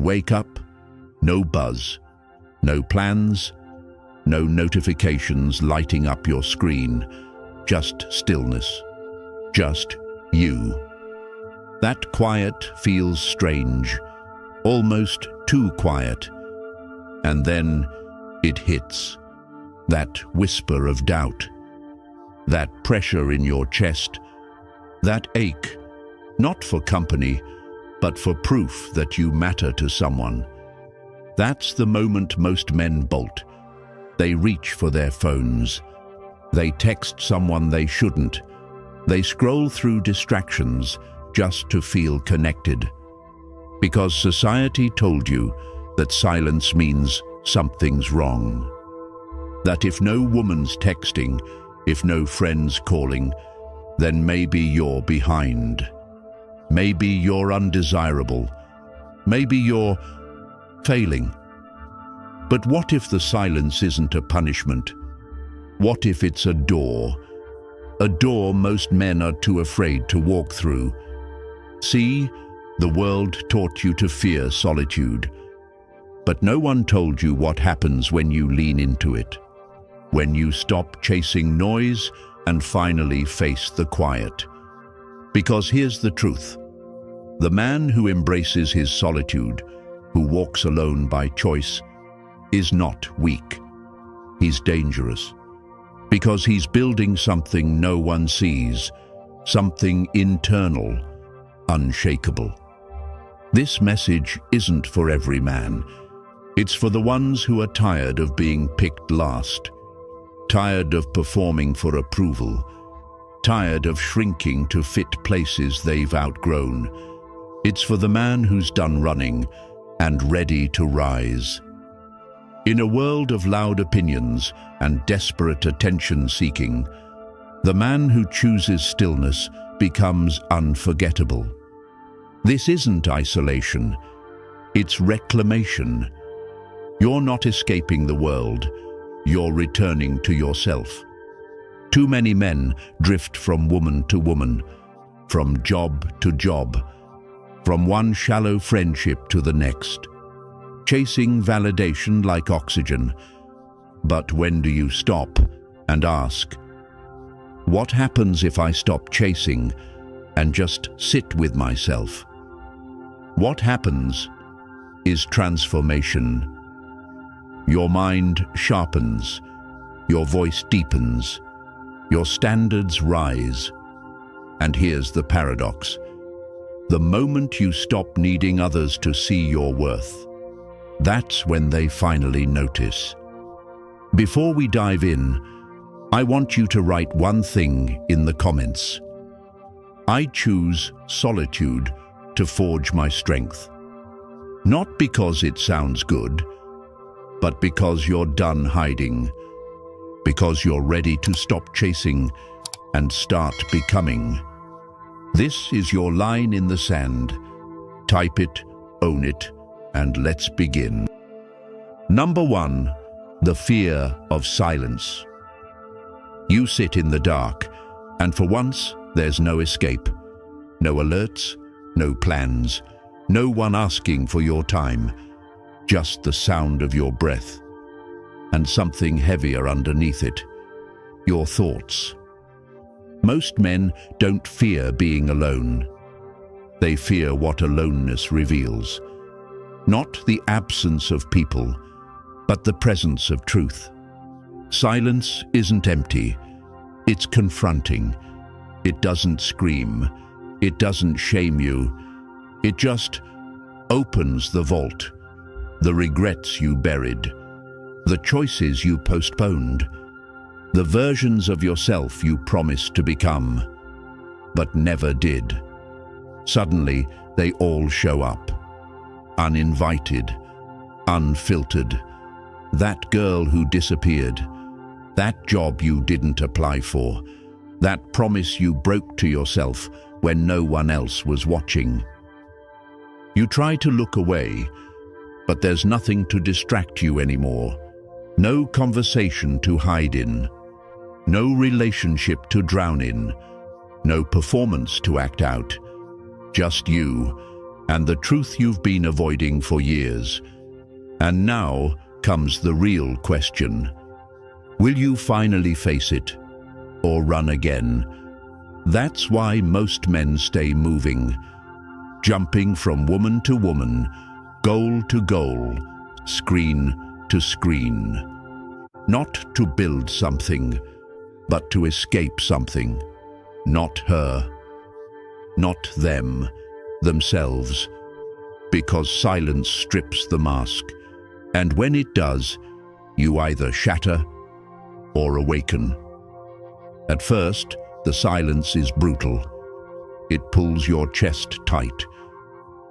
wake up, no buzz, no plans, no notifications lighting up your screen, just stillness, just you. That quiet feels strange, almost too quiet. And then it hits, that whisper of doubt, that pressure in your chest, that ache, not for company, but for proof that you matter to someone. That's the moment most men bolt. They reach for their phones. They text someone they shouldn't. They scroll through distractions just to feel connected. Because society told you that silence means something's wrong. That if no woman's texting, if no friend's calling, then maybe you're behind. Maybe you're undesirable. Maybe you're failing. But what if the silence isn't a punishment? What if it's a door? A door most men are too afraid to walk through. See, the world taught you to fear solitude. But no one told you what happens when you lean into it. When you stop chasing noise and finally face the quiet. Because here's the truth. The man who embraces his solitude, who walks alone by choice, is not weak. He's dangerous. Because he's building something no one sees, something internal, unshakable. This message isn't for every man. It's for the ones who are tired of being picked last, tired of performing for approval, tired of shrinking to fit places they've outgrown. It's for the man who's done running and ready to rise. In a world of loud opinions and desperate attention-seeking, the man who chooses stillness becomes unforgettable. This isn't isolation, it's reclamation. You're not escaping the world, you're returning to yourself. Too many men drift from woman to woman, from job to job, from one shallow friendship to the next, chasing validation like oxygen. But when do you stop and ask, what happens if I stop chasing and just sit with myself? What happens is transformation. Your mind sharpens, your voice deepens, your standards rise. And here's the paradox. The moment you stop needing others to see your worth, that's when they finally notice. Before we dive in, I want you to write one thing in the comments. I choose solitude to forge my strength. Not because it sounds good, but because you're done hiding, because you're ready to stop chasing and start becoming. This is your line in the sand. Type it, own it, and let's begin. Number 1, the fear of silence. You sit in the dark, and for once, there's no escape. No alerts, no plans, no one asking for your time. Just the sound of your breath, and something heavier underneath it, your thoughts. Most men don't fear being alone. They fear what aloneness reveals. Not the absence of people, but the presence of truth. Silence isn't empty. It's confronting. It doesn't scream. It doesn't shame you. It just opens the vault. The regrets you buried, the choices you postponed, the versions of yourself you promised to become, but never did. Suddenly, they all show up. Uninvited, unfiltered. That girl who disappeared, that job you didn't apply for, that promise you broke to yourself when no one else was watching. You try to look away, but there's nothing to distract you anymore. No conversation to hide in. No relationship to drown in. No performance to act out. Just you, and the truth you've been avoiding for years. And now comes the real question. Will you finally face it, or run again? That's why most men stay moving, jumping from woman to woman, goal to goal, screen to screen. Not to build something, but to escape something. Not her, not them, themselves. Because silence strips the mask, and when it does, you either shatter or awaken. At first, the silence is brutal. It pulls your chest tight.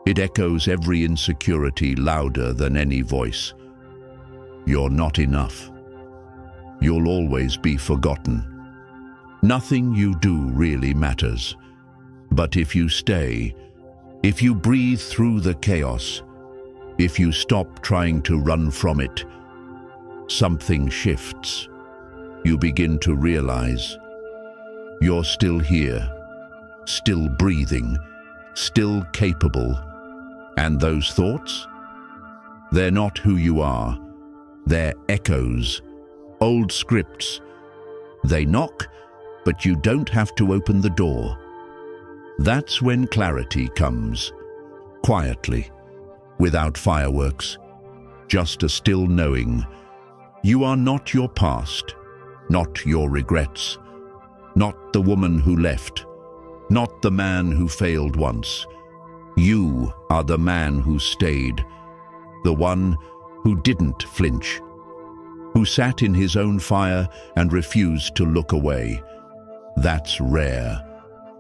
It echoes every insecurity louder than any voice. You're not enough. You'll always be forgotten. Nothing you do really matters. But if you stay, if you breathe through the chaos, if you stop trying to run from it, something shifts. You begin to realize you're still here, still breathing, still capable. And those thoughts? They're not who you are. They're echoes, old scripts. They knock, but you don't have to open the door. That's when clarity comes, quietly, without fireworks, just a still knowing. You are not your past, not your regrets, not the woman who left, not the man who failed once. You are the man who stayed, the one who didn't flinch, who sat in his own fire and refused to look away. That's rare.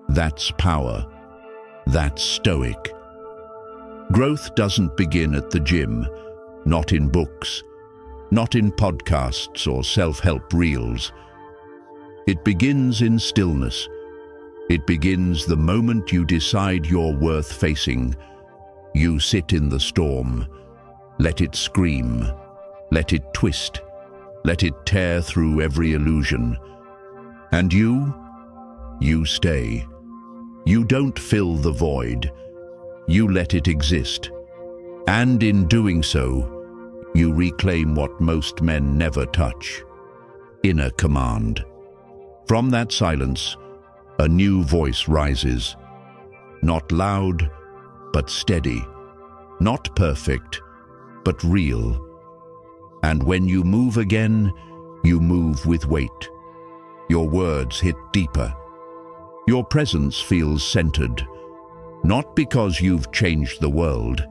That's power. That's stoic. Growth doesn't begin at the gym, not in books, not in podcasts or self-help reels. It begins in stillness. It begins the moment you decide you're worth facing. You sit in the storm. Let it scream. Let it twist. Let it tear through every illusion. And you stay. You don't fill the void. You let it exist. And in doing so, you reclaim what most men never touch: inner command. From that silence, a new voice rises. Not loud, but steady. Not perfect, but real. And when you move again, you move with weight. Your words hit deeper. Your presence feels centered, not because you've changed the world,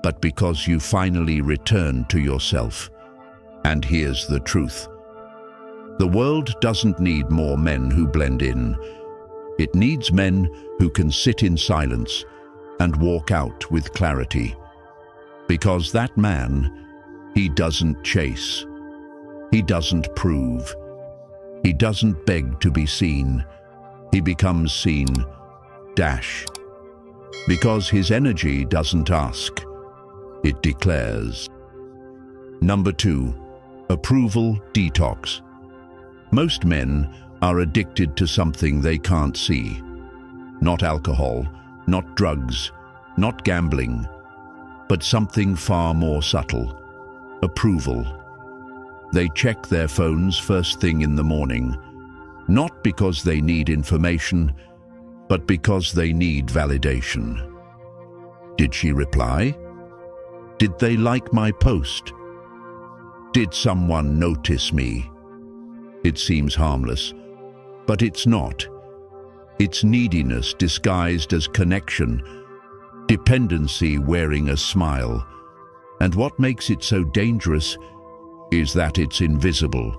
but because you finally return to yourself. And here's the truth. The world doesn't need more men who blend in. It needs men who can sit in silence and walk out with clarity. Because that man, he doesn't chase. He doesn't prove. He doesn't beg to be seen. He becomes seen, because his energy doesn't ask, it declares. Number 2, approval detox. Most men are addicted to something they can't see. Not alcohol, not drugs, not gambling, but something far more subtle: approval. They check their phones first thing in the morning, not because they need information, but because they need validation. Did she reply? Did they like my post? Did someone notice me? It seems harmless, but it's not. It's neediness disguised as connection, dependency wearing a smile. And what makes it so dangerous is that it's invisible.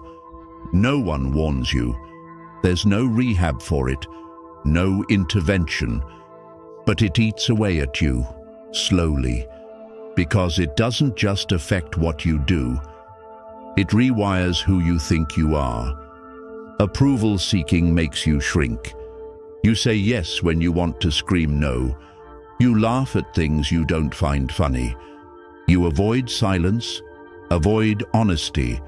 No one warns you. There's no rehab for it, no intervention, but it eats away at you, slowly, because it doesn't just affect what you do, it rewires who you think you are. Approval seeking makes you shrink. You say yes when you want to scream no. You laugh at things you don't find funny. You avoid silence, avoid honesty,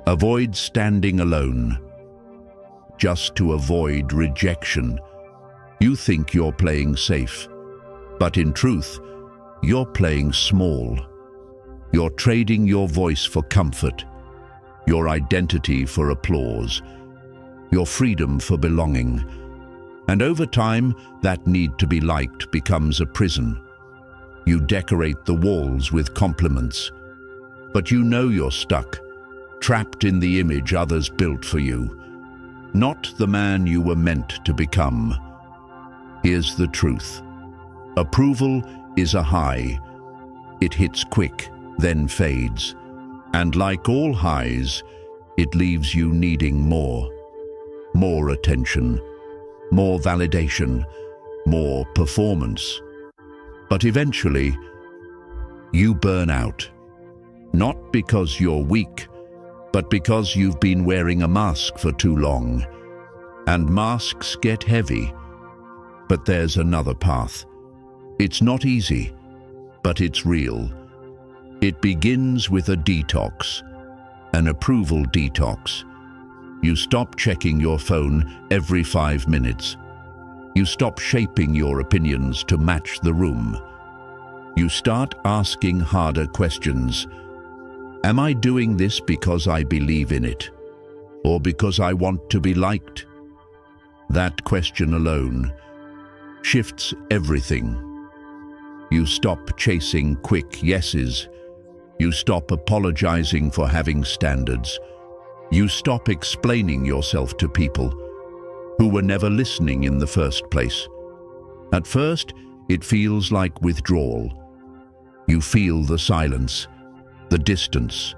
avoid standing alone. Just to avoid rejection. You think you're playing safe, But in truth, you're playing small. You're trading your voice for comfort, your identity for applause, your freedom for belonging. And over time, that need to be liked becomes a prison. You decorate the walls with compliments, but you know you're stuck, trapped in the image others built for you, not the man you were meant to become. Here's the truth. Approval is a high. It hits quick, then fades. And like all highs, it leaves you needing more. More attention, more validation, more performance. But eventually, you burn out. Not because you're weak, but because you've been wearing a mask for too long. And masks get heavy. But there's another path. It's not easy, but it's real. It begins with a detox, an approval detox. You stop checking your phone every 5 minutes. You stop shaping your opinions to match the room. You start asking harder questions. Am I doing this because I believe in it, or because I want to be liked? That question alone shifts everything. You stop chasing quick yeses. You stop apologizing for having standards. You stop explaining yourself to people who were never listening in the first place. At first, it feels like withdrawal. You feel the silence, the distance,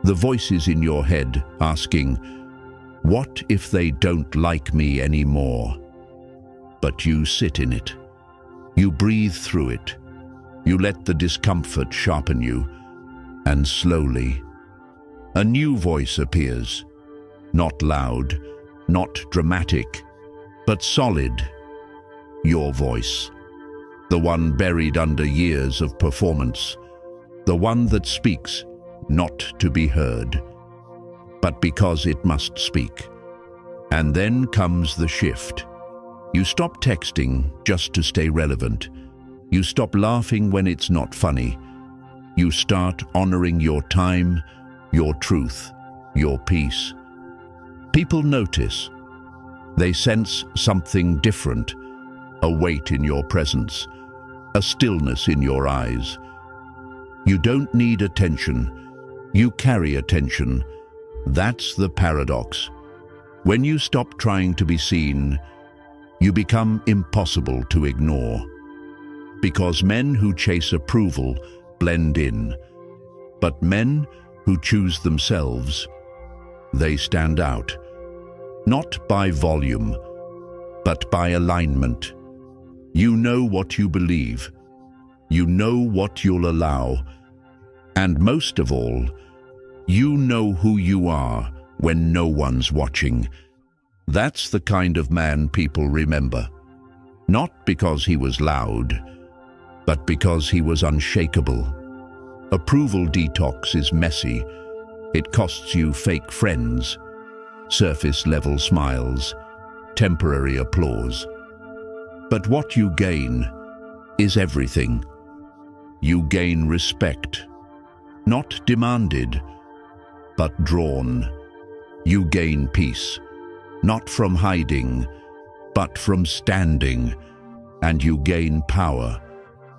the voices in your head asking, what if they don't like me anymore? But you sit in it. You breathe through it. You let the discomfort sharpen you, and slowly, a new voice appears. Not loud, not dramatic, but solid. Your voice. The one buried under years of performance. The one that speaks, not to be heard, but because it must speak. And then comes the shift. You stop texting just to stay relevant. You stop laughing when it's not funny. You start honoring your time, your truth, your peace. People notice. They sense something different, a weight in your presence, a stillness in your eyes. You don't need attention. You carry attention. That's the paradox. When you stop trying to be seen, you become impossible to ignore. Because men who chase approval blend in, but men who choose themselves, they stand out. Not by volume, but by alignment. You know what you believe. You know what you'll allow. And most of all, you know who you are when no one's watching. That's the kind of man people remember. Not because he was loud, but because he was unshakable. Approval detox is messy. It costs you fake friends, surface-level smiles, temporary applause. But what you gain is everything. You gain respect, not demanded, but drawn. You gain peace, not from hiding, but from standing. And you gain power,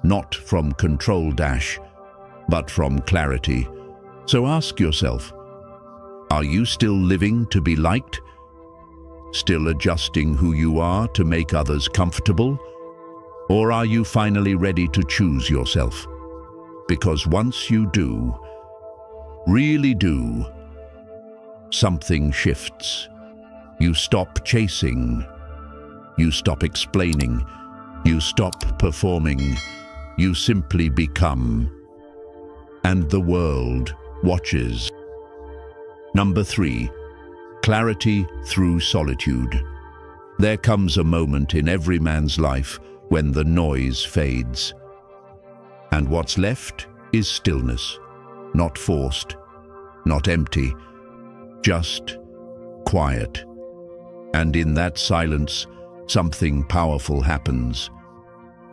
not from control dash, but from clarity. So ask yourself, are you still living to be liked? Still adjusting who you are to make others comfortable? Or are you finally ready to choose yourself? Because once you do, really do, something shifts. You stop chasing. You stop explaining. You stop performing. You simply become. And the world watches. Number 3, clarity through solitude. There comes a moment in every man's life when the noise fades. And what's left is stillness, not forced, not empty, just quiet. And in that silence, something powerful happens.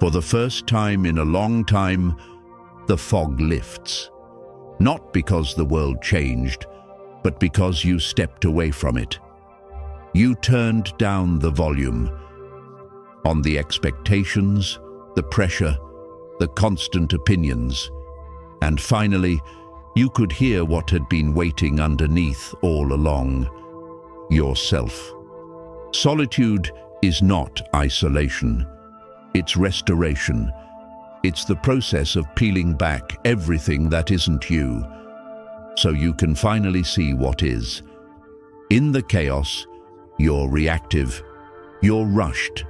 For the first time in a long time, the fog lifts. Not because the world changed, but because you stepped away from it. You turned down the volume on the expectations, the pressure, the constant opinions, and finally, you could hear what had been waiting underneath all along: yourself. Solitude is not isolation. It's restoration. It's the process of peeling back everything that isn't you, so you can finally see what is. In the chaos, you're reactive, you're rushed,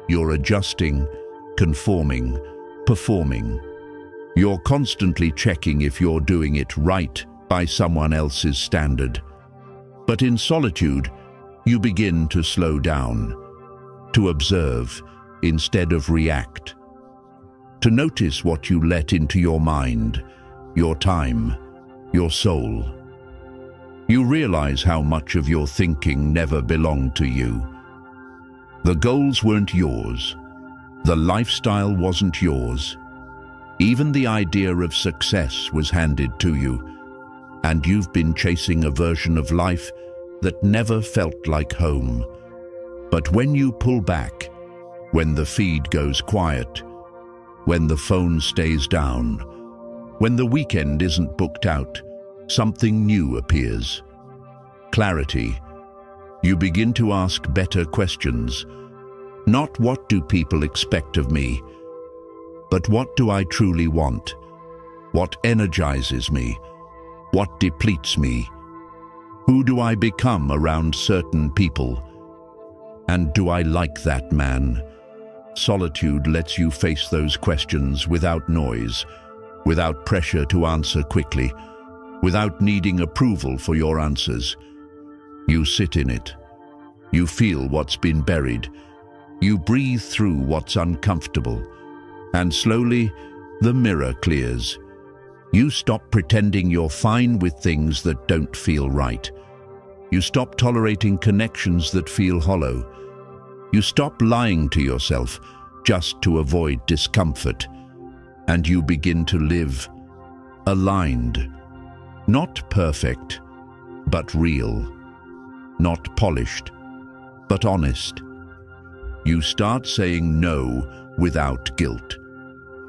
you're adjusting, conforming, performing. You're constantly checking if you're doing it right by someone else's standard. But in solitude, you begin to slow down, to observe instead of react, to notice what you let into your mind, your time, your soul. You realize how much of your thinking never belonged to you. The goals weren't yours. The lifestyle wasn't yours. Even the idea of success was handed to you, and you've been chasing a version of life that never felt like home. But when you pull back, when the feed goes quiet, when the phone stays down, when the weekend isn't booked out, something new appears. Clarity. You begin to ask better questions. Not what do people expect of me, but what do I truly want? What energizes me? What depletes me? Who do I become around certain people? And do I like that man? Solitude lets you face those questions without noise, without pressure to answer quickly, without needing approval for your answers. You sit in it. You feel what's been buried. You breathe through what's uncomfortable. And slowly, the mirror clears. You stop pretending you're fine with things that don't feel right. You stop tolerating connections that feel hollow. You stop lying to yourself just to avoid discomfort. And you begin to live aligned. Not perfect, but real. Not polished, but honest. You start saying no without guilt.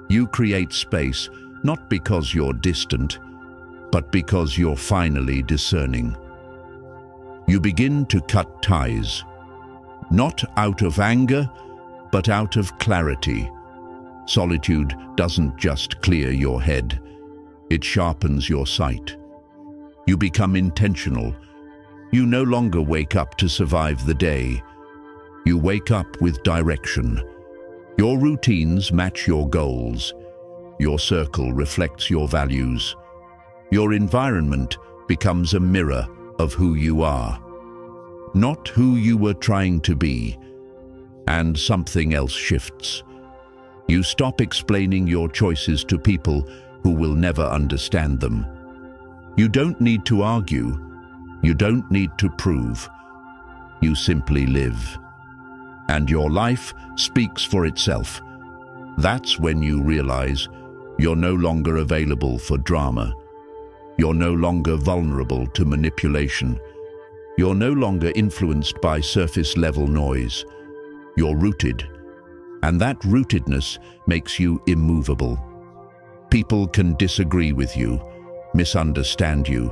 You create space, not because you're distant, but because you're finally discerning. You begin to cut ties, not out of anger, but out of clarity. Solitude doesn't just clear your head, it sharpens your sight. You become intentional. You no longer wake up to survive the day. You wake up with direction. Your routines match your goals. Your circle reflects your values. Your environment becomes a mirror of who you are, not who you were trying to be. And something else shifts. You stop explaining your choices to people who will never understand them. You don't need to argue. You don't need to prove. You simply live. And your life speaks for itself. That's when you realize you're no longer available for drama. You're no longer vulnerable to manipulation. You're no longer influenced by surface-level noise. You're rooted, and that rootedness makes you immovable. People can disagree with you, misunderstand you,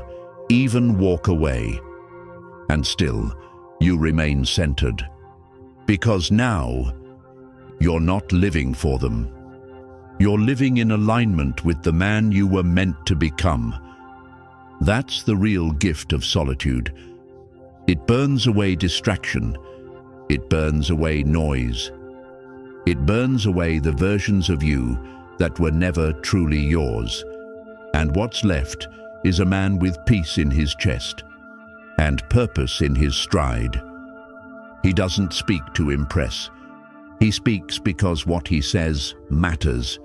even walk away, and still you remain centered. Because now, you're not living for them. You're living in alignment with the man you were meant to become. That's the real gift of solitude. It burns away distraction. It burns away noise. It burns away the versions of you that were never truly yours. And what's left is a man with peace in his chest and purpose in his stride. He doesn't speak to impress. He speaks because what he says matters.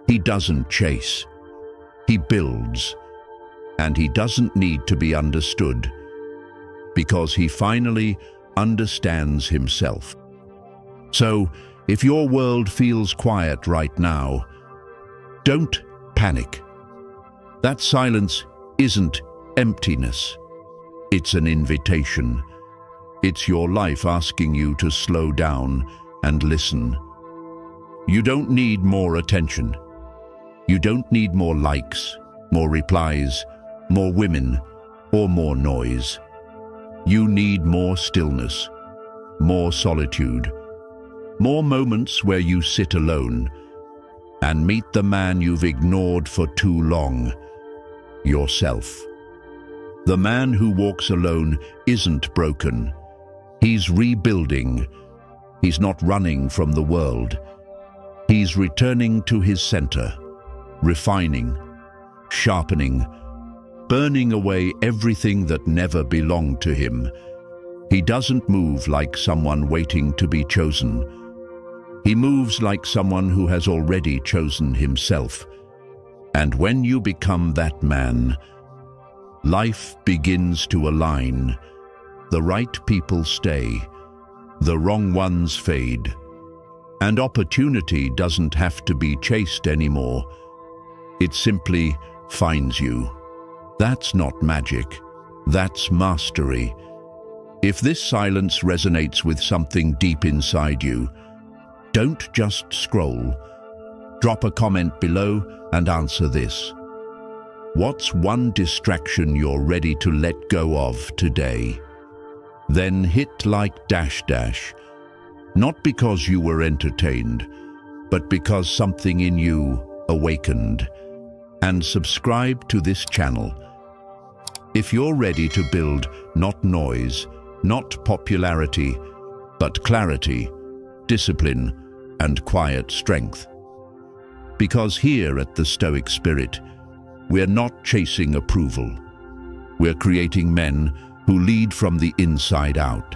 He doesn't chase. He builds. And he doesn't need to be understood, because he finally understands himself. So, If your world feels quiet right now, don't panic. That silence isn't emptiness. It's an invitation. It's your life asking you to slow down and listen. You don't need more attention. You don't need more likes, more replies, more women, or more noise. You need more stillness, more solitude, more moments where you sit alone and meet the man you've ignored for too long, yourself. The man who walks alone isn't broken. He's rebuilding. He's not running from the world. He's returning to his center, refining, sharpening, burning away everything that never belonged to him. He doesn't move like someone waiting to be chosen. He moves like someone who has already chosen himself. And when you become that man, life begins to align. The right people stay, the wrong ones fade. And opportunity doesn't have to be chased anymore. It simply finds you. That's not magic. That's mastery. If this silence resonates with something deep inside you, don't just scroll. Drop a comment below and answer this. What's one distraction you're ready to let go of today? Then hit like -- not because you were entertained, but because something in you awakened. And subscribe to this channel. If you're ready to build not noise, not popularity, but clarity, discipline, and quiet strength. Because here at the Stoic Spirit, we're not chasing approval. We're creating men who lead from the inside out.